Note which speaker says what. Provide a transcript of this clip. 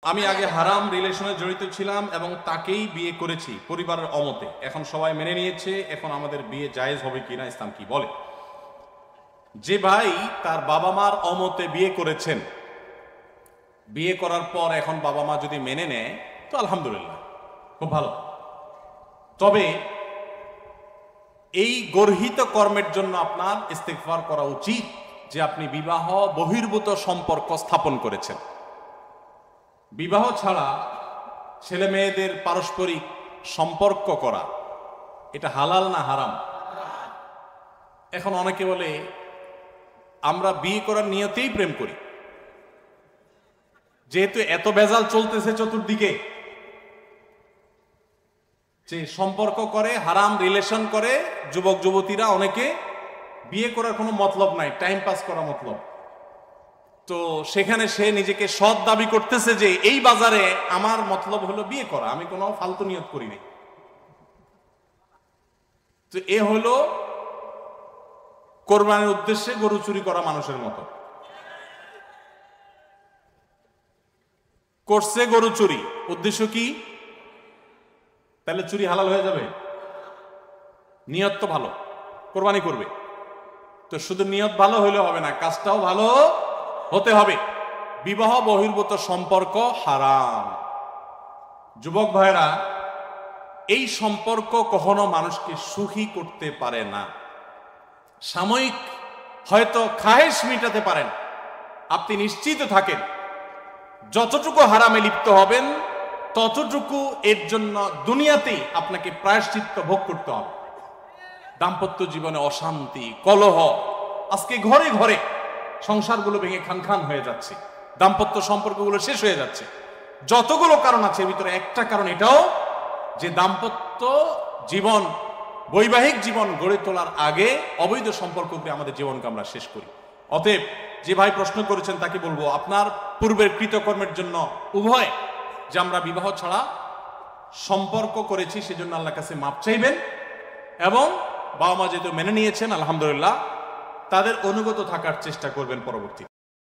Speaker 1: আমি আগে হারাম রিলেশনে জড়িত ছিলাম এবং তাকেই বিয়ে করেছি পরিবারের অমতে। এখন সবাই মেনে নিয়েছে, এখন আমাদের বিয়ে জায়েজ হবে কিনা ইসলাম কি বলে? যে ভাই তার বাবা মার অমতে বিয়ে করেছেন, বিয়ে করার পর এখন বাবা মা যদি মেনে নেয় তো আলহামদুলিল্লাহ, খুব ভালো। তবে এই গর্হিত কর্মের জন্য আপনার ইস্তেগফার করা উচিত যে আপনি বিবাহ বহির্ভূত সম্পর্ক স্থাপন করেছেন। বিবাহ ছাড়া ছেলে মেয়েদের পারস্পরিক সম্পর্ক করা এটা হালাল না হারাম? এখন অনেকে বলে আমরা বিয়ে করার নিয়তেই প্রেম করি, যেহেতু এত ভেজাল চলতেছে চতুর্দিকে, যে সম্পর্ক করে, হারাম রিলেশন করে যুবক যুবতীরা, অনেকে বিয়ে করার কোনো মতলব নাই, টাইম পাস করা মতলব। তো সেখানে সে নিজেকে সৎ দাবি করতেছে যে এই বাজারে আমার মতলব হলো বিয়ে করা, আমি কোনো ফালতু নিয়ত করি নাই। তো এ হলো কোরবানির উদ্দেশ্যে গরু চুরি করা মানুষের মতো। করছে গরু চুরি, উদ্দেশ্য কি? তাহলে চুরি হালাল হয়ে যাবে? নিয়ত তো ভালো, কোরবানি করবে। তো শুধু নিয়ত ভালো হইলে হবে না, কাজটাও ভালো হতে হবে। বিবাহ বহির্ভূত সম্পর্ক হারাম। যুবক ভাইরা, এই সম্পর্ক কখনো মানুষকে সুখী করতে পারে না। সাময়িক হয়তো খায়েশ মিটাতে পারেন, আপনি নিশ্চিত থাকেন যতটুকু হারামে লিপ্ত হবেন ততটুকু এর জন্য দুনিয়াতেই আপনাকে প্রায়শ্চিত্ত ভোগ করতে হবে। দাম্পত্য জীবনে অশান্তি, কলহ, আজকে ঘরে ঘরে সংসারগুলো ভেঙে খান খান হয়ে যাচ্ছে, দাম্পত্য সম্পর্কগুলো শেষ হয়ে যাচ্ছে। যতগুলো কারণ আছে এর ভিতরে একটা কারণ এটাও যে দাম্পত্য জীবন, বৈবাহিক জীবন গড়ে তোলার আগে অবৈধ সম্পর্ককে আমাদের জীবনকে আমরা শেষ করি। অতএব যে ভাই প্রশ্ন করেছেন তাকে বলবো, আপনার পূর্বের কৃতকর্মের জন্য উভয়, যে আমরা বিবাহ ছাড়া সম্পর্ক করেছি সেজন্য আল্লাহর কাছে মাপ চাইবেন, এবং বাবা মা যেহেতু মেনে নিয়েছেন আলহামদুলিল্লাহ, তাদের অনুগত থাকার চেষ্টা করবেন পরবর্তী।